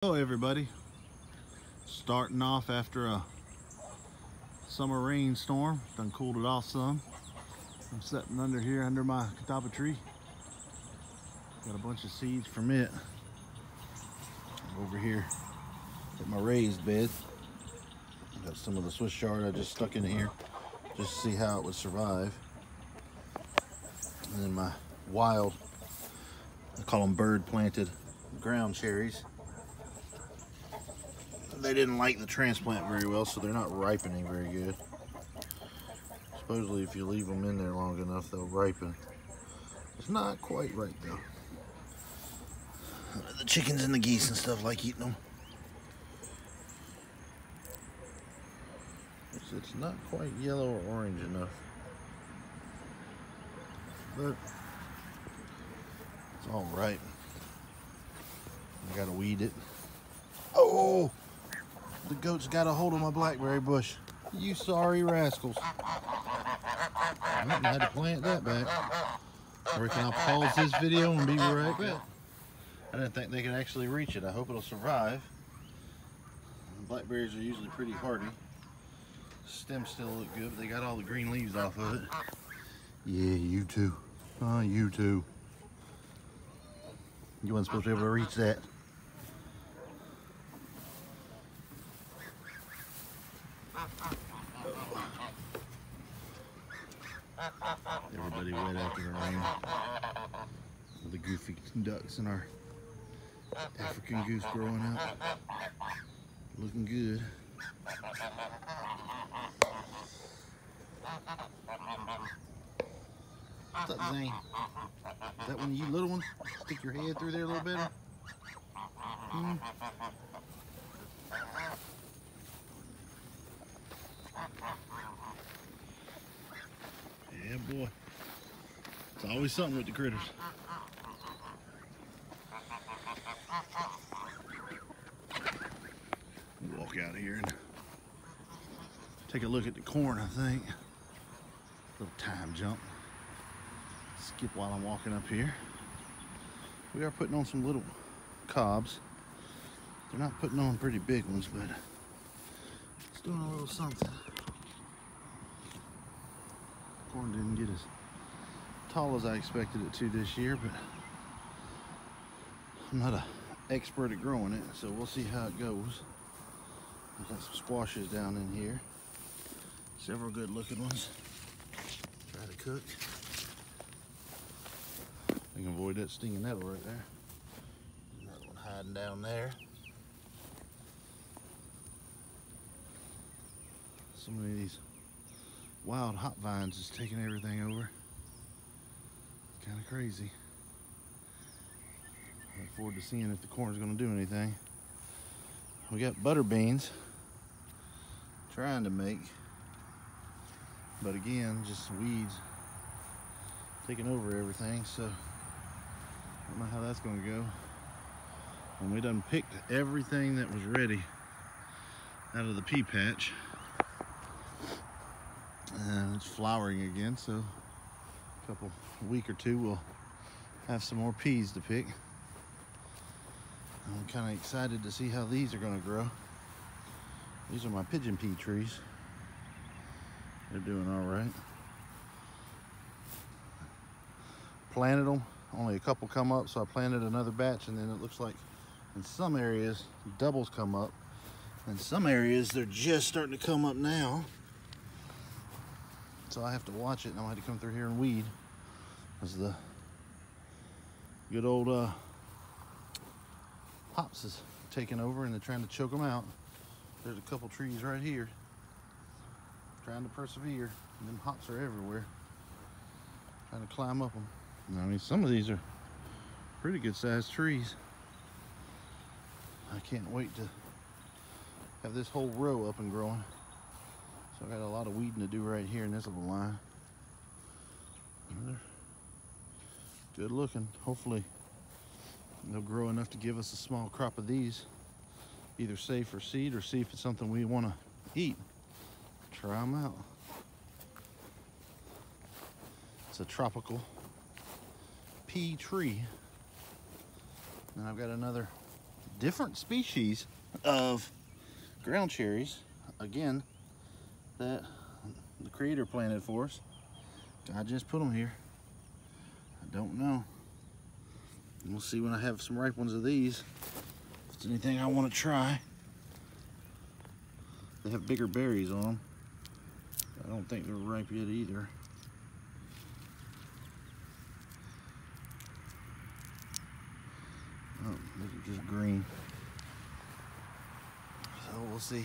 Hello everybody, starting off after a summer rainstorm. Done cooled it off some. I'm sitting under here under my catawba tree. Got a bunch of seeds from it over here at my raised bed. Got some of the Swiss chard I just stuck in here just to see how it would survive. And then my wild, I call them bird planted ground cherries. They didn't like the transplant very well, so they're not ripening very good. Supposedly if you leave them in there long enough, they'll ripen. It's not quite right though. The chickens and the geese and stuff like eating them. It's not quite yellow or orange enough. But it's all right. I gotta weed it. Oh! The goats got a hold of my blackberry bush. You sorry rascals. I had to plant that back. I reckon I'll pause this video and be right back. I didn't think they could actually reach it. I hope it'll survive. Blackberries are usually pretty hardy. Stems still look good, but they got all the green leaves off of it. Yeah, you too. Oh, you too. You weren't supposed to be able to reach that. Everybody wet after the rain. All the goofy ducks and our African goose growing up. Looking good. What's up, Zane? Is that one of you little ones? Stick your head through there a little better? Hmm? Yeah, boy. It's always something with the critters. Walk out of here and take a look at the corn, I think. Little time jump. Skip while I'm walking up here. We are putting on some little cobs. They're not putting on pretty big ones, but it's doing a little something. Corn didn't get as tall as I expected it to this year, but I'm not an expert at growing it, so we'll see how it goes. I've got some squashes down in here. Several good looking ones. Try to cook. You can avoid that stinging nettle right there. Another one hiding down there. So many of these wild hop vines is taking everything over. Kind of crazy. I look forward to seeing if the corn's going to do anything. We got butter beans trying to make, but again, just weeds taking over everything, so I don't know how that's going to go. And we done picked everything that was ready out of the pea patch. And it's flowering again, so a week or two we'll have some more peas to pick. I'm kind of excited to see how these are going to grow. These are my pigeon pea trees. They're doing all right. Planted them, only a couple come up, so I planted another batch, and then it looks like in some areas doubles come up. In some areas they're just starting to come up now. So I have to watch it, and I'm gonna have to come through here and weed, because the good old hops is taking over and they're trying to choke them out. There's a couple trees right here trying to persevere, and them hops are everywhere trying to climb up them. And I mean, some of these are pretty good sized trees. I can't wait to have this whole row up and growing. So I got a lot of weeding to do right here in this little line. They're good looking. Hopefully they'll grow enough to give us a small crop of these, either save for seed or see if it's something we want to eat. Try them out. It's a tropical pea tree. And I've got another different species of ground cherries, again, that the creator planted for us. I just put them here. I don't know. We'll see when I have some ripe ones of these. If it's anything I want to try. They have bigger berries on them. I don't think they're ripe yet either. Oh, these are just green. So we'll see.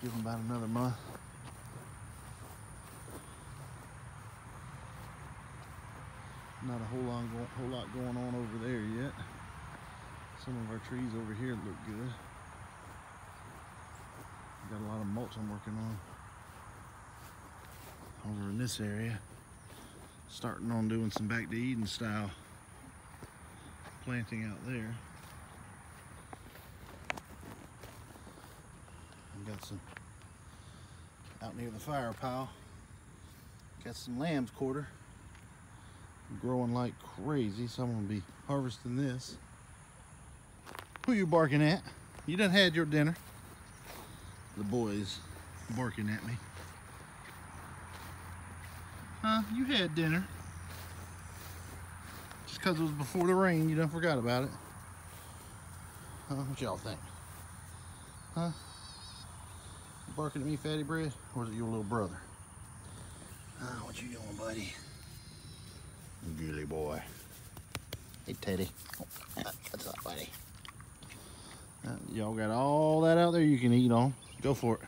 Give them about another month. Not a whole lot going on over there yet. Some of our trees over here look good. Got a lot of mulch I'm working on over in this area. Starting on doing some back to Eden style planting out there. Got some out near the fire pile. Got some lamb's quarter growing like crazy, so I'm gonna be harvesting this. Who you barking at? You done had your dinner. The boys barking at me. Huh? You had dinner. Just because it was before the rain, you done forgot about it. Huh? What y'all think? Huh? You barking at me, fatty bread? Or is it your little brother? What you doing, buddy? Gilly boy. Hey, Teddy. Oh, what's up, buddy? Y'all got all that out there you can eat on. Go for it.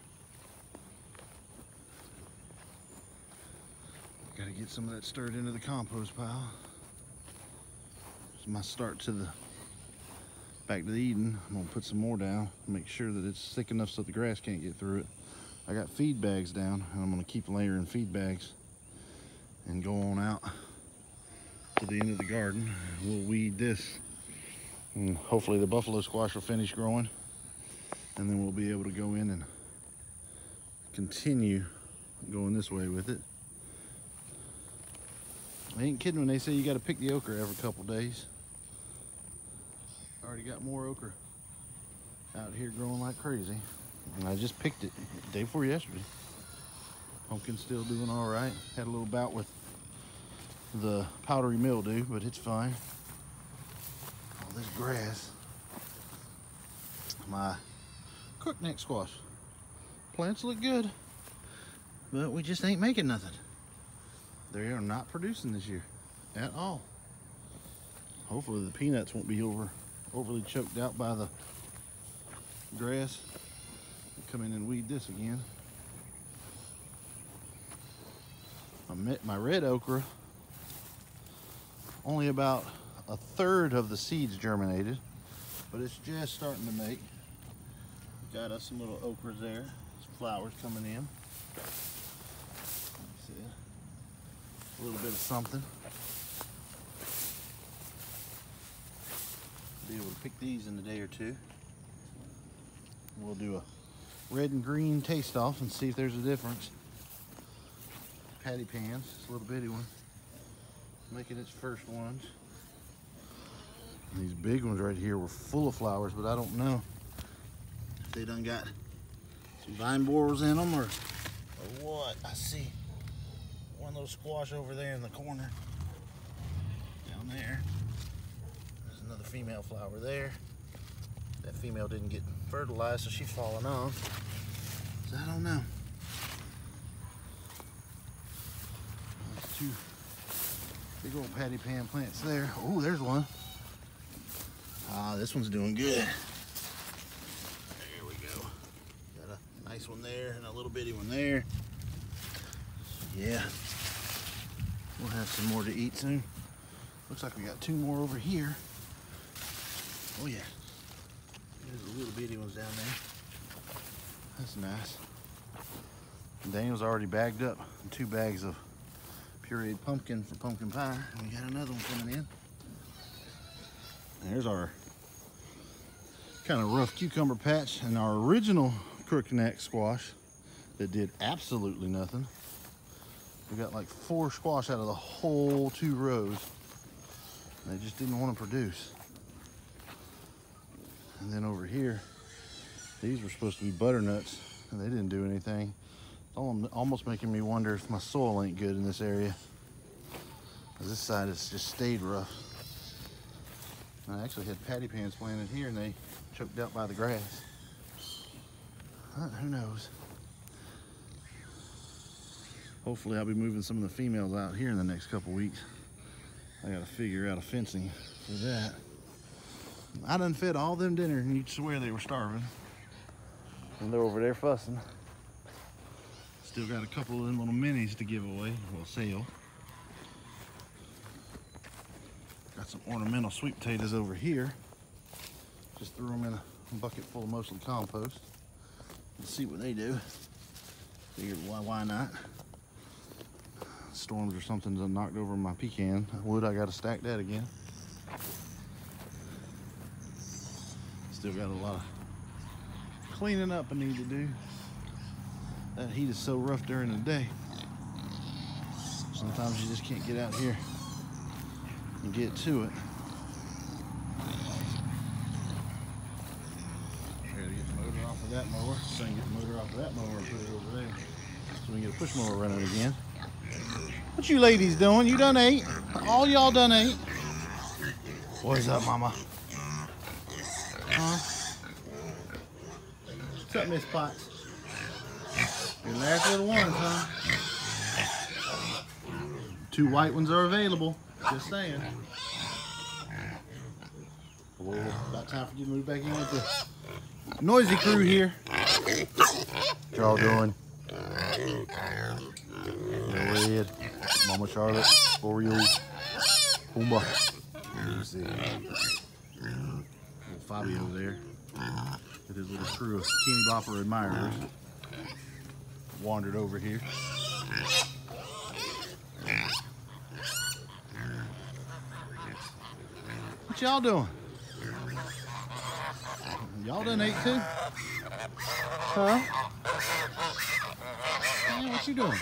Gotta get some of that stirred into the compost pile. It's my start to the back to the Eden. I'm gonna put some more down, make sure that it's thick enough so the grass can't get through it. I got feed bags down, and I'm gonna keep layering feed bags and go on out to the end of the garden. We'll weed this, and hopefully the buffalo squash will finish growing, and then we'll be able to go in and continue going this way with it. I ain't kidding when they say you got to pick the okra every couple days. Already got more okra out here growing like crazy, and I just picked it the day before yesterday. Pumpkin's still doing all right. Had a little bout with the powdery mildew, but it's fine. All this grass. My crookneck squash plants look good, but we just ain't making nothing. They are not producing this year at all. Hopefully the peanuts won't be overly choked out by the grass. I'll come in and weed this again. My red okra, only about a third of the seeds germinated, but it's just starting to make. Got us some little okras there. Some flowers coming in. See it? A little bit of something. Be able to pick these in a day or two. We'll do a red and green taste off and see if there's a difference. Patty pans, this little bitty one, making its first ones. And these big ones right here were full of flowers, but I don't know if they done got some vine borers in them or what. I see one little squash over there in the corner, down there. There's another female flower there. That female didn't get fertilized, so she's falling off. So I don't know. Two big old patty pan plants there. Oh, there's one. This one's doing good. There we go. Got a nice one there and a little bitty one there. Yeah, we'll have some more to eat soon. Looks like we got two more over here. Oh yeah, there's the little bitty ones down there. That's nice. And Daniel's already bagged up 2 bags of pureed pumpkin for pumpkin pie. And we got another one coming in. And there's our kind of rough cucumber patch and our original crookneck squash that did absolutely nothing. We got like 4 squash out of the whole 2 rows. They just didn't want to produce. And then over here, these were supposed to be butternuts, and they didn't do anything. It's almost making me wonder if my soil ain't good in this area. This side has just stayed rough. I actually had patty pans planted here, and they choked out by the grass. Who knows? Hopefully I'll be moving some of the females out here in the next couple weeks. I gotta figure out a fencing for that. I done fed all them dinner, and you'd swear they were starving. And they're over there fussing. Still got a couple of them little minis to give away, well, sale. Got some ornamental sweet potatoes over here. Just threw them in a bucket full of mostly compost. Let's see what they do. Figured why not? Storms or something's knocked over my pecan wood. I gotta stack that again. Still got a lot of cleaning up I need to do. That heat is so rough during the day. Sometimes you just can't get out here and get to it. I gotta get the motor off of that mower, so I can get the motor off of that mower and put it over there, so we can get a push mower running again. What you ladies doing? You done ate? All y'all done ate? What's up, mama? Huh? What's up, Miss Potts? Your last little ones, huh? 2 white ones are available. Just saying. Well, about time for you to move back in with the noisy crew here. What y'all doing? Red, Mama Charlotte, Oreo, Pumbaa. Let's see. Little Fabio there with his little crew of Kenny Bopper admirers. Wandered over here. What y'all doing? Y'all done ate too? Huh? Man, what you doing?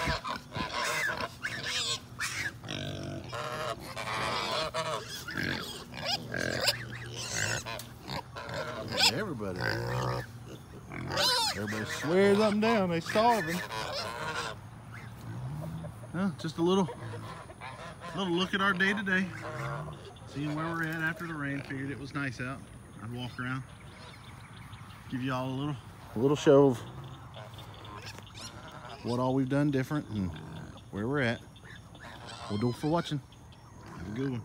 Everybody swears up and down they starving. Just a little look at our day today. Seeing where we're at after the rain. Figured it was nice out. I'd walk around, give you all a little show of what all we've done different and where we're at. We'll do it for watching. Have a good one.